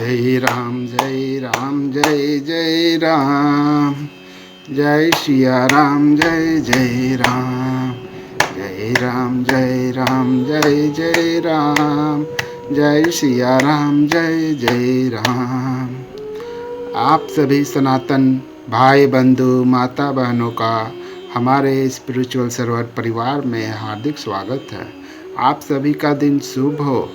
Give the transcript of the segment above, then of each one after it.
जय राम जय राम जय जय राम, जय सिया राम जय जय राम, जय राम जय राम जय जय राम, जय सिया राम जय जय राम। आप सभी सनातन भाई बंधु माता बहनों का हमारे स्पिरिचुअल सर्वर परिवार में हार्दिक स्वागत है। आप सभी का दिन शुभ हो।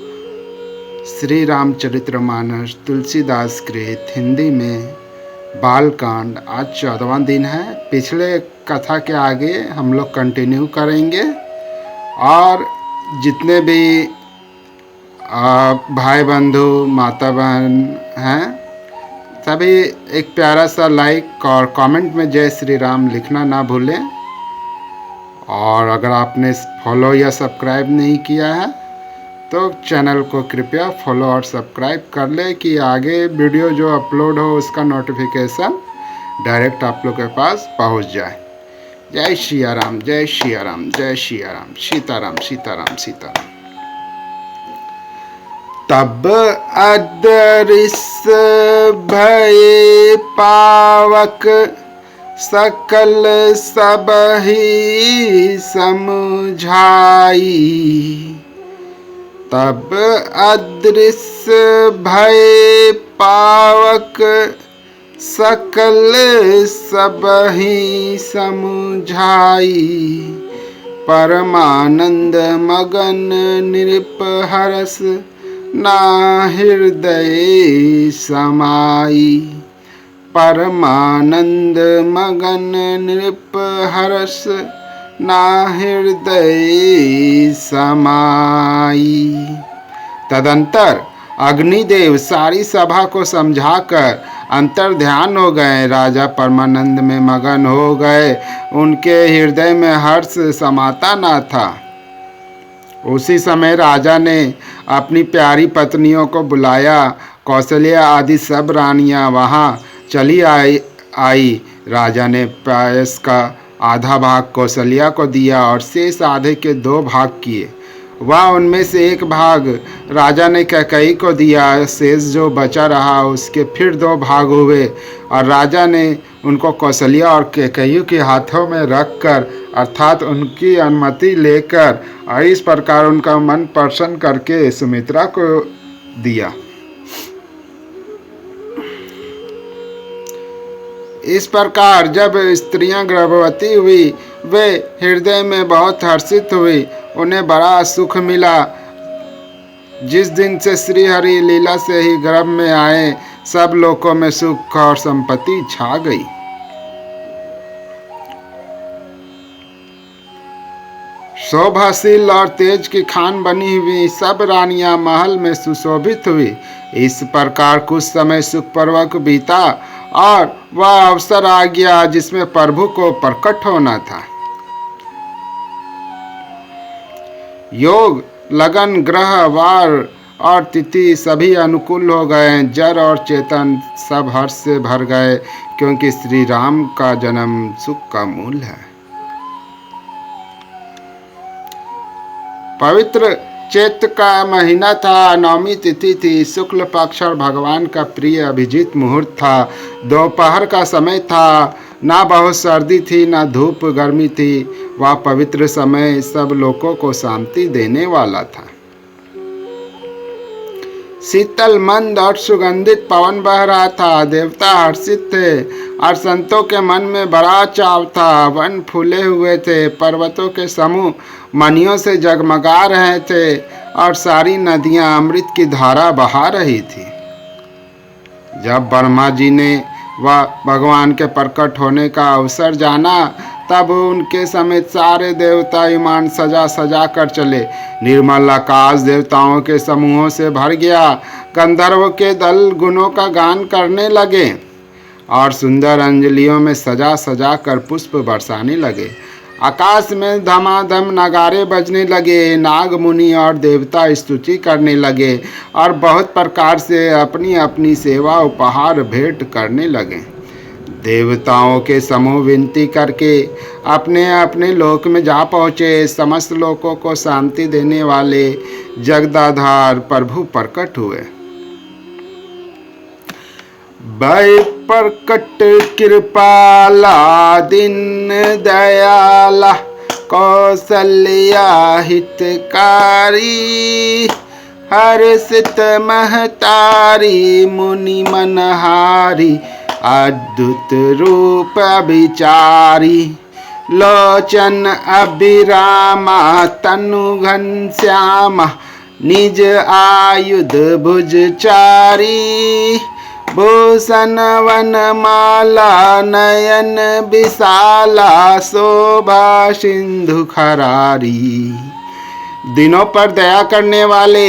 श्री रामचरितमानस तुलसीदास कृत हिंदी में बालकांड आज 14वां दिन है। पिछले कथा के आगे हम लोग कंटिन्यू करेंगे और जितने भी भाई बंधु माता बहन हैं सभी एक प्यारा सा लाइक और कमेंट में जय श्री राम लिखना ना भूलें। और अगर आपने फॉलो या सब्सक्राइब नहीं किया है तो चैनल को कृपया फॉलो और सब्सक्राइब कर ले कि आगे वीडियो जो अपलोड हो उसका नोटिफिकेशन डायरेक्ट आप लोग के पास पहुंच जाए। जय सिया राम जय सिया राम जय सिया राम, सीताराम सीताराम सीताराम। तब अदृश्य भये पावक सकल सबहि समझाई, तब अदृश्य भय पावक सकल सबहि समझाई, परमानंद मगन नृप हरस ना हृदय समाई, परमानंद मगन नृप हरस ना हृदय समाई। तदंतर अग्निदेव सारी सभा को समझाकर अंतर ध्यान हो गए। राजा परमानंद में मगन हो गए, उनके हृदय में हर्ष समाता न था। उसी समय राजा ने अपनी प्यारी पत्नियों को बुलाया। कौशल्या आदि सब रानियां वहां चली आई। राजा ने पायस का आधा भाग कौशल्या को दिया और शेष आधे के 2 भाग किए। वह उनमें से एक भाग राजा ने कैकेयी को दिया। शेष जो बचा रहा उसके फिर 2 भाग हुए और राजा ने उनको कौशल्या और कैकेयी के हाथों में रखकर अर्थात उनकी अनुमति लेकर और इस प्रकार उनका मन प्रसन्न करके सुमित्रा को दिया। इस प्रकार जब स्त्रियां गर्भवती हुई वे हृदय में बहुत हर्षित हुई। उन्हें बड़ा सुख मिला। जिस दिन से श्री हरि लीला से ही गर्भ में आए सब लोकों में सुख और संपत्ति छा गई। शोभाशील और तेज की खान बनी हुई सब रानियां महल में सुशोभित हुई। इस प्रकार कुछ समय सुखपूर्वक बीता और वह अवसर आ गया जिसमें प्रभु को प्रकट होना था। योग लगन ग्रह वार और तिथि सभी अनुकूल हो गए। जड़ और चेतन सब हर्ष से भर गए क्योंकि श्री राम का जन्म सुख का मूल है। पवित्र चैत्र का महीना था। नवमी तिथि थी। शुक्ल पक्ष और भगवान का प्रिय अभिजीत मुहूर्त था। दोपहर का समय था। ना बहुत सर्दी थी ना धूप गर्मी थी। वह पवित्र समय सब लोगों को शांति देने वाला था। शीतल मंद और सुगंधित पवन बह रहा था। देवता हर्षित थे और संतों के मन में बड़ा चाव था। वन फूले हुए थे। पर्वतों के समूह मणियों से जगमगा रहे थे और सारी नदियां अमृत की धारा बहा रही थी। जब ब्रह्मा जी ने वह भगवान के प्रकट होने का अवसर जाना तब उनके समेत सारे देवता विमान सजा सजा कर चले। निर्मल आकाश देवताओं के समूहों से भर गया। गंधर्व के दल गुणों का गान करने लगे और सुंदर अंजलियों में सजा सजा कर पुष्प बरसाने लगे। आकाश में धमाधम नगारे बजने लगे। नाग मुनि और देवता स्तुति करने लगे और बहुत प्रकार से अपनी अपनी सेवा उपहार भेंट करने लगे। देवताओं के समूह विनती करके अपने अपने लोक में जा पहुँचे। समस्त लोकों को शांति देने वाले जगदाधार प्रभु प्रकट हुए। भय प्रकट कृपाला दीन दयाला कौशल्या हितकारी हर्षित महतारी मुनि मनहारी अद्भुत रूप विचारी लोचन अभिरामा तनु घनश्यामा निज आयुध भुजचारी भूषण वनमाला नयन विशाला शोभा सिंधु खरारी। दिनों पर दया करने वाले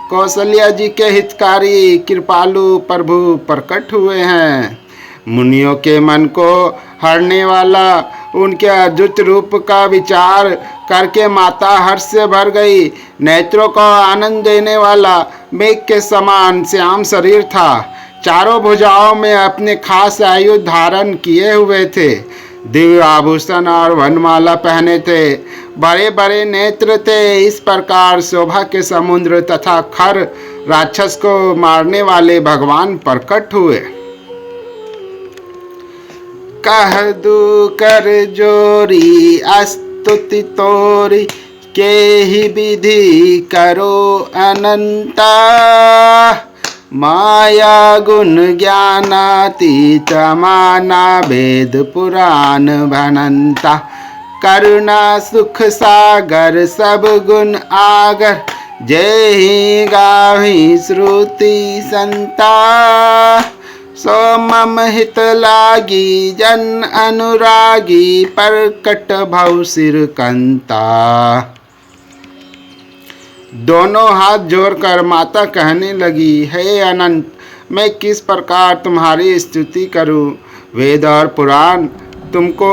कौशल्या जी के हितकारी कृपालु प्रभु प्रकट हुए हैं। मुनियों के मन को हरने वाला उनके अद्भुत रूप का विचार करके माता हर्ष से भर गई। नेत्रों को आनंद देने वाला मेघ के समान श्याम शरीर था। चारों भुजाओं में अपने खास आयुध धारण किए हुए थे। दिव्य आभूषण और वनमाला पहने थे। बड़े बड़े नेत्र थे। इस प्रकार शोभा के समुद्र तथा खर राक्षस को मारने वाले भगवान प्रकट हुए। कह दू कर जोरी स्तुति तोरी के ही विधि करो अनंता माया गुण ज्ञानातीत माना वेद पुराण भनंता करुणा सुख सागर सब गुण आगर जय ही गाही श्रुति संता सो मम हित लागी जन अनुरागी प्रकट भव सिर कंता। दोनों हाथ जोड़कर माता कहने लगी, हे अनंत, मैं किस प्रकार तुम्हारी स्तुति करूं। वेद और पुराण तुमको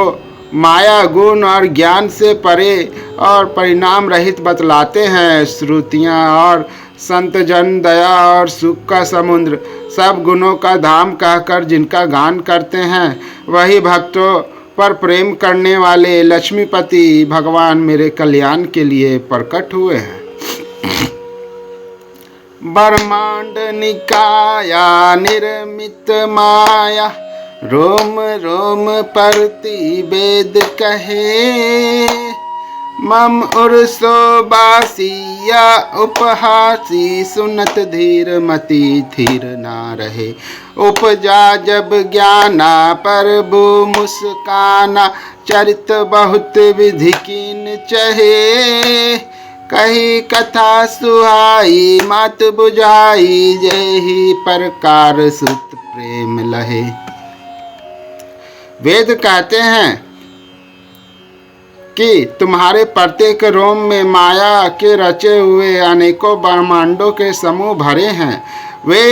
माया गुण और ज्ञान से परे और परिणाम रहित बतलाते हैं। श्रुतियाँ और संत जन दया और सुख का समुद्र सब गुणों का धाम कहकर जिनका गान करते हैं, वही भक्तों पर प्रेम करने वाले लक्ष्मीपति भगवान मेरे कल्याण के लिए प्रकट हुए हैं। ब्रह्मांड निकाया निर्मित माया रोम रोम परति वेद कहे मम उर्सो बासिया उपहासी सुनत धीर मति थीर ना रहे उपजा जब ज्ञाना प्रभु मुस्काना चरित बहुत विधि कीन चहे कही कथा सुहाई मात बुझाई जय प्रकार सुत प्रेम लहे। वेद कहते हैं कि तुम्हारे प्रत्येक रोम में माया के रचे हुए अनेकों ब्रह्मांडों के समूह भरे हैं। वे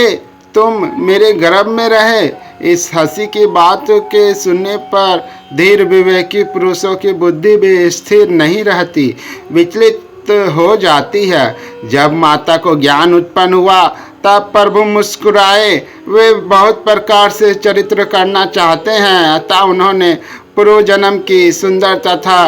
तुम मेरे गर्भ में रहे। इस हंसी की बात के सुनने पर धीर विवेकी पुरुषों की बुद्धि भी स्थिर नहीं रहती, विचलित हो जाती है। जब माता को ज्ञान उत्पन्न हुआ तब प्रभु मुस्कुराए। वे बहुत प्रकार से चरित्र करना चाहते हैं, अतः उन्होंने पूर्व जन्म की सुंदर तथा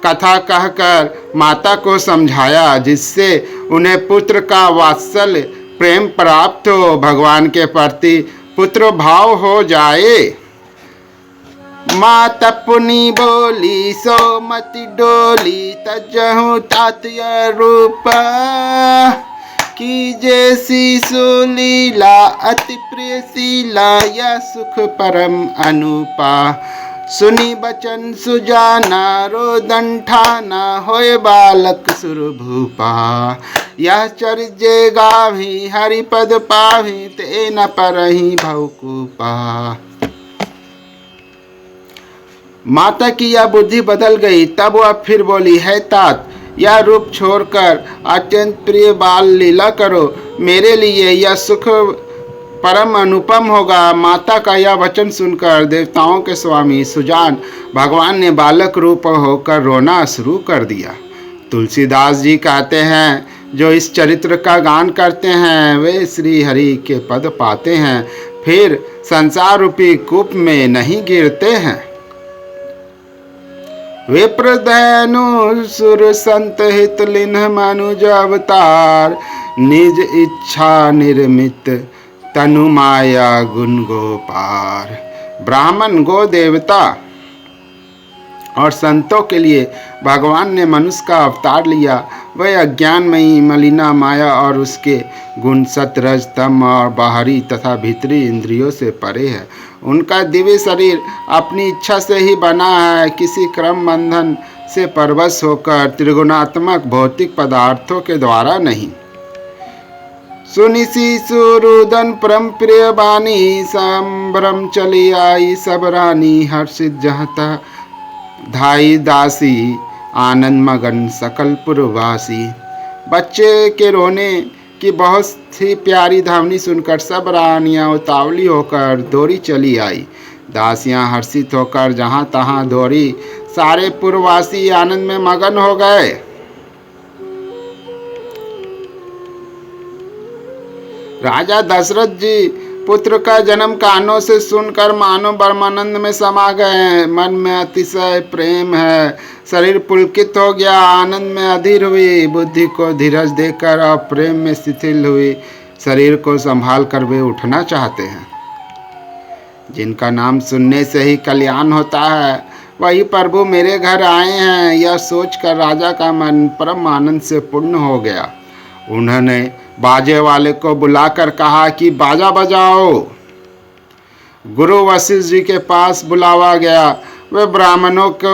कथा कहकर माता को समझाया, जिससे उन्हें पुत्र का वात्सल्य प्रेम प्राप्त हो, भगवान के प्रति पुत्र भाव हो जाए। माता पुनि बोली सो मति डोली तजहु तात्य रूप की जैसी सुलीला अति प्रिय शीला या सुख परम अनुपा सुनी बचन सुजाना रोदन ठाना होए बालक सुरभूपा यह चरिजे गावी हरिपद पावी ते न परही भवकूपा। माता की यह बुद्धि बदल गई। तब वह फिर बोली, है तात, यह रूप छोड़कर अत्यंत प्रिय बाल लीला करो। मेरे लिए यह सुख परम अनुपम होगा। माता का यह वचन सुनकर देवताओं के स्वामी सुजान भगवान ने बालक रूप होकर रोना शुरू कर दिया। तुलसीदास जी कहते हैं, जो इस चरित्र का गान करते हैं वे श्री हरि के पद पाते हैं, फिर संसार रूपी कूप में नहीं गिरते हैं। विप्रधनु सुर संत हित लिन्ह मनुज अवतार निज इच्छा निर्मित तनु माया गुण गोपार। ब्राह्मण, गो देवता और संतों के लिए भगवान ने मनुष्य का अवतार लिया। वह अज्ञानमयी मलिना माया और उसके गुण सत रज तम और बाहरी तथा भीतरी इंद्रियों से परे है। उनका दिव्य शरीर अपनी इच्छा से ही बना है, किसी क्रम बंधन से परवश होकर त्रिगुणात्मक भौतिक पदार्थों के द्वारा नहीं। सुनिसी सुरुदन परम प्रिय बानी, संभ्रम चली आई सब रानी, हर्षित जहता धाई दासी, आनंद मगन सकल पुरवासी। बच्चे के रोने की बहुत सी प्यारी ध्वनि सुनकर सब रानियां उतावली होकर दौड़ी चली आई। दासियां हर्षित होकर जहां तहां दौड़ी। सारे पुरवासी आनंद में मगन हो गए। राजा दशरथ जी पुत्र का जन्म कानों से सुनकर मानो ब्रह्मानंद में समा गए। मन में अतिशय प्रेम है, शरीर पुलकित हो गया, आनंद में अधीर हुई, बुद्धि को धीरज देकर और प्रेम में शिथिल हुई। शरीर को संभाल कर वे उठना चाहते हैं। जिनका नाम सुनने से ही कल्याण होता है, वही प्रभु मेरे घर आए हैं, यह सोचकर राजा का मन परम आनंद से पूर्ण हो गया। उन्होंने बाजे वाले को बुलाकर कहा कि बाजा बजाओ। गुरु वशिष्ठ जी के पास बुलावा गया। वे ब्राह्मणों को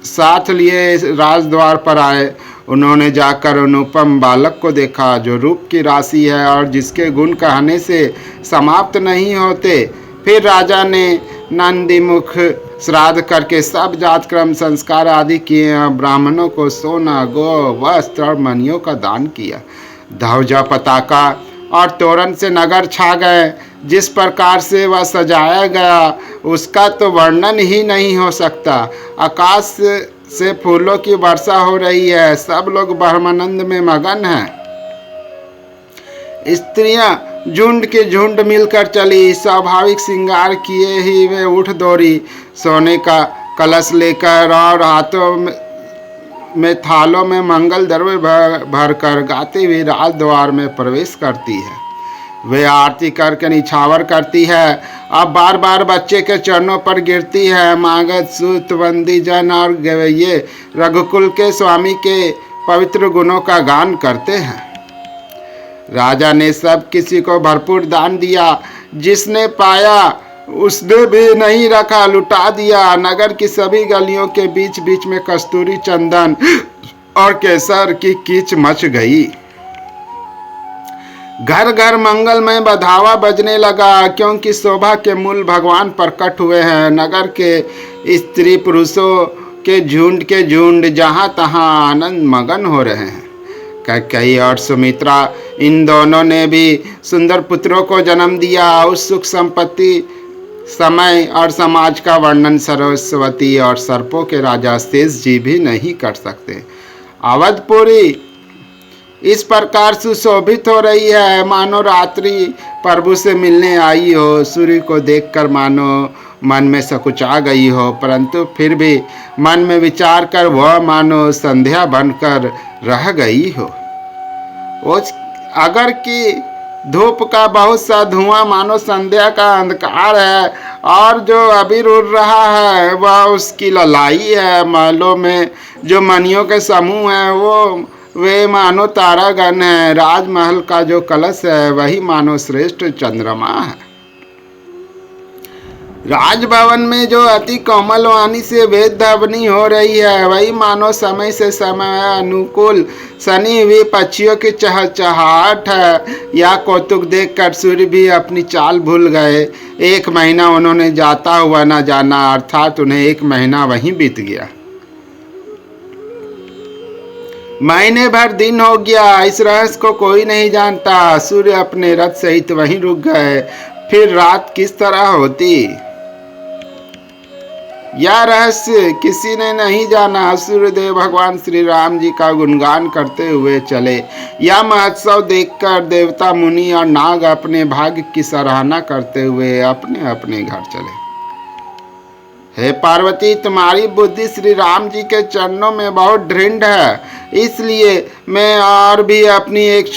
साथ लिए राजद्वार पर आए। उन्होंने जाकर अनुपम बालक को देखा, जो रूप की राशि है और जिसके गुण कहने से समाप्त नहीं होते। फिर राजा ने नंदीमुख श्राद्ध करके सब जात क्रम संस्कार आदि किए। ब्राह्मणों को सोना, गो, वस्त्र और मणियों का दान किया। ध्वजा, पताका और तोरण से नगर छा गए। जिस प्रकार से वह सजाया गया उसका तो वर्णन ही नहीं हो सकता। आकाश से फूलों की वर्षा हो रही है, सब लोग ब्रह्मानंद में मगन हैं। स्त्रियां झुंड के झुंड मिलकर चली, स्वाभाविक श्रृंगार किए ही वे उठ दौड़ी। सोने का कलश लेकर और हाथों में थालों में मंगल द्रव्य भरकर गाती हुई राजद्वार में प्रवेश करती है। वे आरती करके निछावर करती है। अब बार बार बच्चे के चरणों पर गिरती है। मागध, सूत, बंदी जन और गवैये रघुकुल के स्वामी के पवित्र गुणों का गान करते हैं। राजा ने सब किसी को भरपूर दान दिया। जिसने पाया उसने भी नहीं रखा, लुटा दिया। नगर की सभी गलियों के बीच बीच में कस्तूरी, चंदन और केसर की कीच मच गई। घर घर मंगलमय बधावा बजने लगा, क्योंकि शोभा के मूल भगवान प्रकट हुए हैं। नगर के स्त्री पुरुषों के झुंड जहां तहां आनंद मगन हो रहे हैं। कैकेयी और सुमित्रा, इन दोनों ने भी सुंदर पुत्रों को जन्म दिया। उस सुख संपत्ति, समय और समाज का वर्णन सरस्वती और सर्पों के राजा शेष जी भी नहीं कर सकते। अवधपुरी इस प्रकार सुशोभित हो रही है, मानो रात्रि प्रभु से मिलने आई हो। सूर्य को देखकर मानो मन में सकुचा गई हो, परंतु फिर भी मन में विचार कर वह मानो संध्या बनकर रह गई हो। अगर कि धूप का बहुत सा धुआं मानो संध्या का अंधकार है, और जो अबीर उड़ रहा है वह उसकी ललाई है। महलों में जो मणियों के समूह हैं वे मानो तारागण है। राजमहल का जो कलश है वही मानो श्रेष्ठ चंद्रमा है। राजभवन में जो अति कोमल वाणी से वेद ध्वनि हो रही है वही मानो समय से समय अनुकूल सनी हुई पक्षियों की चहचहाहट है। या कौतुक देखकर सूर्य भी अपनी चाल भूल गए। 1 महीना उन्होंने जाता हुआ न जाना, अर्थात उन्हें 1 महीना वहीं बीत गया। महीने भर दिन हो गया, इस रहस्य को कोई नहीं जानता। सूर्य अपने रथ सहित वहीं रुक गए। फिर रात किस तरह होती, यह रहस्य किसी ने नहीं जाना। सूर्यदेव भगवान श्री राम जी का गुणगान करते हुए चले। यह महोत्सव देखकर देवता, मुनि और नाग अपने भाग्य की सराहना करते हुए अपने अपने घर चले। हे पार्वती, तुम्हारी बुद्धि श्री राम जी के चरणों में बहुत दृढ़ है, इसलिए मैं और भी अपनी एक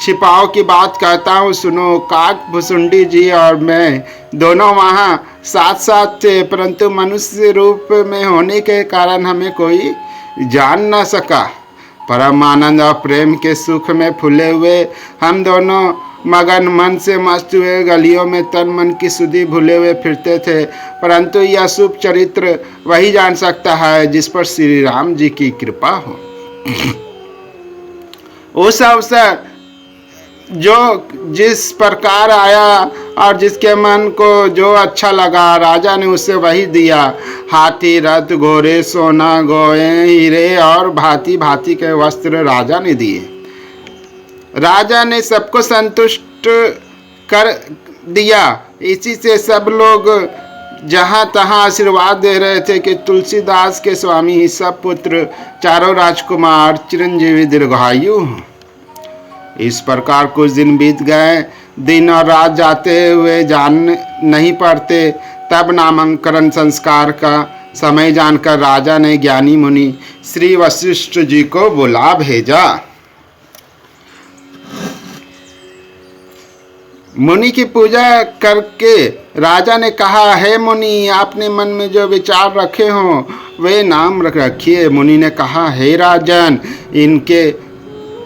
छिपाओ की बात कहता हूँ सुनो। काक भुसुंडी जी और मैं दोनों वहाँ साथ साथ थे, परंतु मनुष्य रूप में होने के कारण हमें कोई जान न सका। परम आनंद और प्रेम के सुख में फूले हुए हम दोनों मगन मन से मस्त हुए गलियों में तन मन की सुधि भूले हुए फिरते थे, परंतु यह शुभ चरित्र वही जान सकता है जिस पर श्री राम जी की कृपा हो। उस अवसर जो जिस प्रकार आया और जिसके मन को जो अच्छा लगा, राजा ने उसे वही दिया। हाथी, रथ, घोड़े, सोना, गोए, हीरे और भांति भांति के वस्त्र राजा ने दिए। राजा ने सबको संतुष्ट कर दिया। इसी से सब लोग जहाँ तहाँ आशीर्वाद दे रहे थे कि तुलसीदास के स्वामी ही सब पुत्र चारों राजकुमार चिरंजीवी दीर्घायु। इस प्रकार कुछ दिन बीत गए। दिन और रात जाते हुए जान नहीं पड़ते। तब नामकरण संस्कार का समय जानकर राजा ने ज्ञानी मुनि श्री वशिष्ठ जी को बुला भेजा। मुनि की पूजा करके राजा ने कहा, हे मुनि, आपने मन में जो विचार रखे हों वे नाम रखिए। मुनि ने कहा, हे राजन, इनके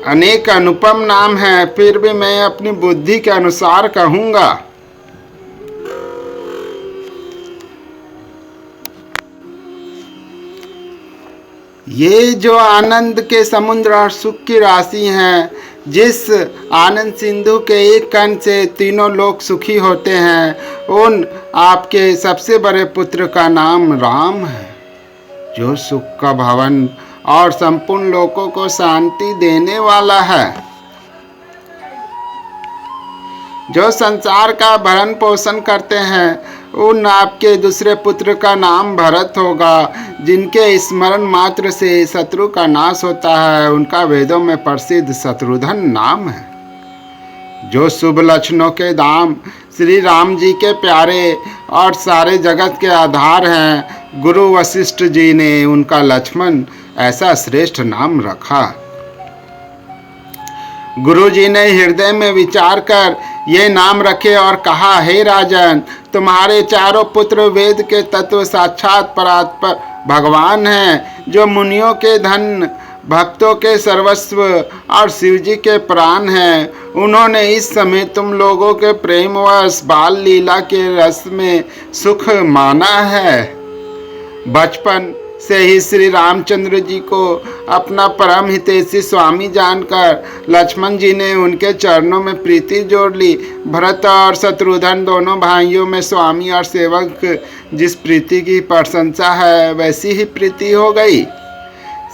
अनेक अनुपम नाम हैं, फिर भी मैं अपनी बुद्धि के अनुसार कहूंगा। ये जो आनंद के समुद्र और सुख की राशि हैं, जिस आनंद सिंधु के एक कण से तीनों लोग सुखी होते हैं, उन आपके सबसे बड़े पुत्र का नाम राम है, जो सुख का भवन और संपूर्ण लोगों को शांति देने वाला है। जो संसार का भरण पोषण करते हैं, उन आपके दूसरे पुत्र का नाम भरत होगा, जिनके स्मरण मात्र से शत्रु का नाश होता है। उनका वेदों में प्रसिद्ध शत्रुघ्न नाम है। जो शुभ लक्षणों के धाम श्री राम जी के प्यारे और सारे जगत के आधार हैं, गुरु वशिष्ठ जी ने उनका लक्ष्मण ऐसा श्रेष्ठ नाम रखा। गुरु जी ने हृदय में विचार कर ये नाम रखे और कहा, हे राजन, तुम्हारे चारों पुत्र वेद के तत्व साक्षात परात्पर भगवान हैं, जो मुनियों के धन, भक्तों के सर्वस्व और शिव जी के प्राण हैं। उन्होंने इस समय तुम लोगों के प्रेमवश बाल लीला के रस में सुख माना है। बचपन से ही श्री रामचंद्र जी को अपना परम हितैषी स्वामी जानकर लक्ष्मण जी ने उनके चरणों में प्रीति जोड़ ली। भरत और शत्रुघ्न दोनों भाइयों में स्वामी और सेवक जिस प्रीति की प्रशंसा है, वैसी ही प्रीति हो गई।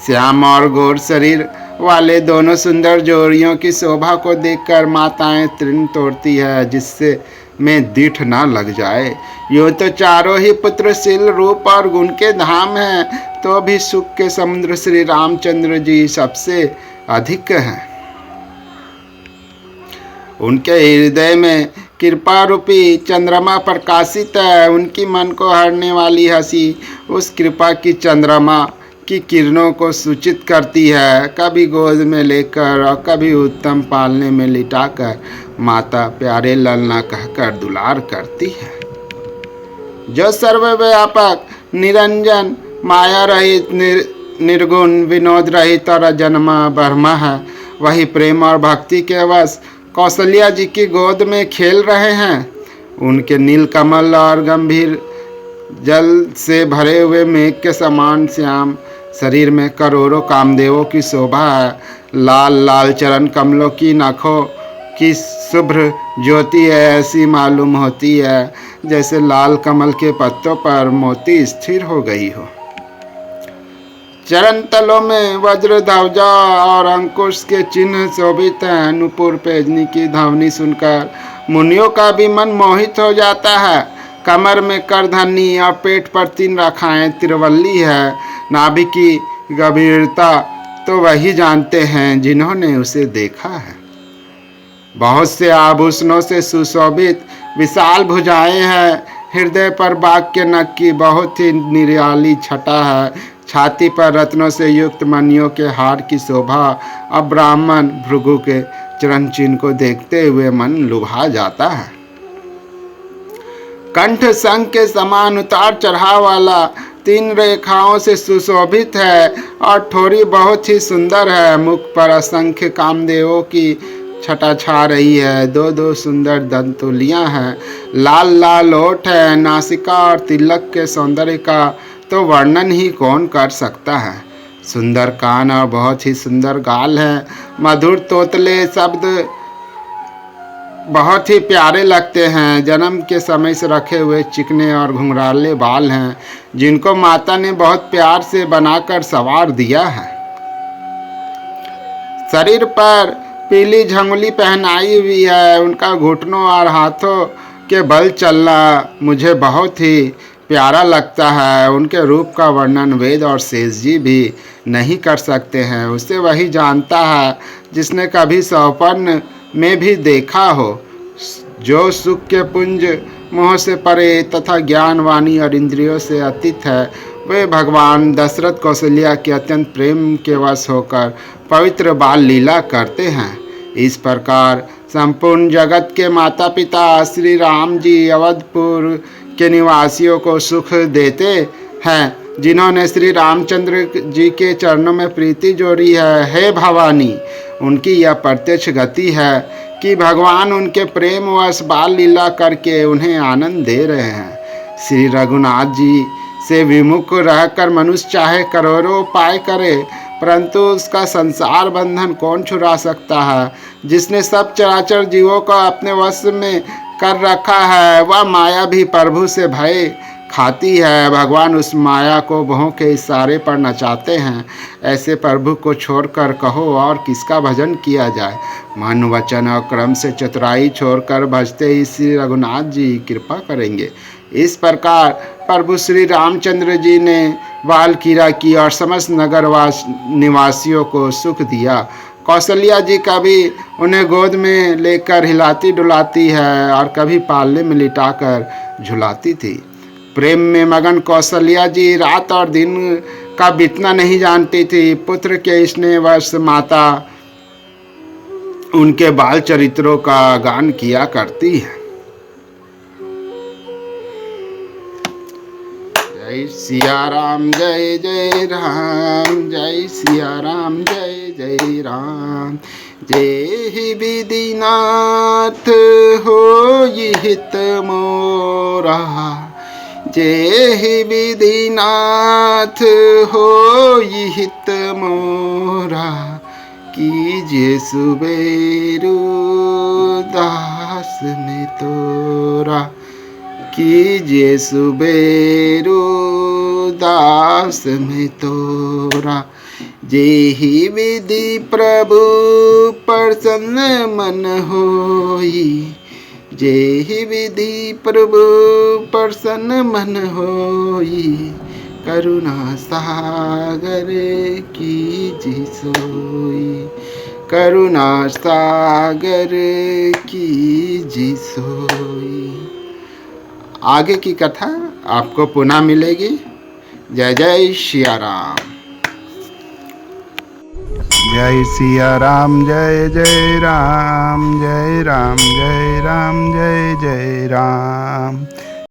श्याम और गौर शरीर वाले दोनों सुंदर जोड़ियों की शोभा को देखकर माताएं तृण तोड़ती है, जिससे में दीठ ना लग जाए। यूँ तो चारों ही पुत्र शील, रूप और गुण के धाम हैं, तो भी सुख के समुद्र श्री रामचंद्र जी सबसे अधिक हैं। उनके हृदय में कृपा रूपी चंद्रमा प्रकाशित है। उनकी मन को हरने वाली हंसी उस कृपा की चंद्रमा की किरणों को सूचित करती है। कभी गोद में लेकर और कभी उत्तम पालने में लिटाकर माता प्यारे ललना कहकर दुलार करती है। जो सर्वव्यापक, निरंजन, माया रहित, निर्गुण, विनोद रहित और अजन्मा ब्रह्मा है, वही प्रेम और भक्ति के वश कौशल्या जी की गोद में खेल रहे हैं। उनके नील कमल और गंभीर जल से भरे हुए मेघ के समान श्याम शरीर में करोड़ों कामदेवों की शोभा है। लाल लाल चरण कमलों की नखों की शुभ्र ज्योति ऐसी मालूम होती है जैसे लाल कमल के पत्तों पर मोती स्थिर हो गई हो। चरण तलों में वज्र ध्वजा और अंकुश के चिन्ह शोभित हैं। नुपुर पेजनी की ध्वनि सुनकर मुनियों का भी मन मोहित हो जाता है। कमर में करधनी और पेट पर 3 रेखाएं तिरवल्ली है। नाभि की गंभीरता तो वही जानते हैं जिन्होंने उसे देखा है। बहुत से आभूषणों से सुशोभित विशाल भुजाएं हैं। हृदय पर बाघ के नख की बहुत ही निराली छटा है। छाती पर रत्नों से युक्त मणियों के हार की शोभा और ब्राह्मण भृगु के चरण चिन्ह को देखते हुए मन लुभा जाता है। कंठ शंख के समान उतार चढ़ाव वाला 3 रेखाओं से सुशोभित है और ठोरी बहुत ही सुंदर है। मुख पर असंख्य कामदेवों की छटा छा रही है। 2 सुंदर दंतुलियां हैं। लाल लाल होठ है। नासिका और तिलक के सौंदर्य का तो वर्णन ही कौन कर सकता है। सुंदर कान और बहुत ही सुंदर गाल है। मधुर तोतले शब्द बहुत ही प्यारे लगते हैं। जन्म के समय से रखे हुए चिकने और घुंघराले बाल हैं, जिनको माता ने बहुत प्यार से बनाकर संवार दिया है। शरीर पर पीली झंगुली पहनाई हुई है। उनका घुटनों और हाथों के बल चलना मुझे बहुत ही प्यारा लगता है। उनके रूप का वर्णन वेद और शेष जी भी नहीं कर सकते हैं। उसे वही जानता है जिसने कभी स्वप्न में भी देखा हो। जो सुख के पुंज मोह से परे तथा ज्ञान वाणी और इंद्रियों से अतीत है, वे भगवान दशरथ कौशल्या के अत्यंत प्रेम के वश होकर पवित्र बाल लीला करते हैं। इस प्रकार संपूर्ण जगत के माता पिता श्री राम जी अवधपुर के निवासियों को सुख देते हैं, जिन्होंने श्री रामचंद्र जी के चरणों में प्रीति जोड़ी है। हे भवानी, उनकी यह प्रत्यक्ष गति है कि भगवान उनके प्रेम वश बाल लीला करके उन्हें आनंद दे रहे हैं। श्री रघुनाथ जी से विमुख रहकर मनुष्य चाहे करोड़ों उपाय करे, परंतु उसका संसार बंधन कौन छुड़ा सकता है। जिसने सब चराचर जीवों को अपने वश में कर रखा है, वह माया भी प्रभु से भय खाती है। भगवान उस माया को भों के इशारे पर नचाते हैं। ऐसे प्रभु को छोड़कर कहो और किसका भजन किया जाए। मन वचन और क्रम से चतुराई छोड़कर भजते ही श्री रघुनाथ जी कृपा करेंगे। इस प्रकार प्रभु श्री रामचंद्र जी ने बाल क्रीड़ा की और समस्त नगर निवासियों को सुख दिया। कौशल्या जी कभी उन्हें गोद में लेकर हिलाती डुलाती है और कभी पालने में लिटाकर झुलाती थी। प्रेम में मगन कौशल्या जी रात और दिन का बीतना नहीं जानती थी। पुत्र के स्नेहवश माता उनके बाल चरित्रों का गान किया करती है। जय सिया राम जय जय राम, जय सिया राम जय जय राम। जय विधिनाथ होई हित मोरा, जय विधिनाथ होई हित मोरा। कीजिए सुबेरु दास में तोरा, कीजिए सुबेरु दास में तोरा। जेहि विधि प्रभु प्रसन्न मन होई, जेहि विधि प्रभु प्रसन्न मन होई। करुणा सागर कीजिए सोई, करुणा सागर कीजिए सोई। आगे की कथा आपको पुनः मिलेगी। जय जय सिया राम। जय सिया राम जय जय राम, जय राम जय राम जय जय राम।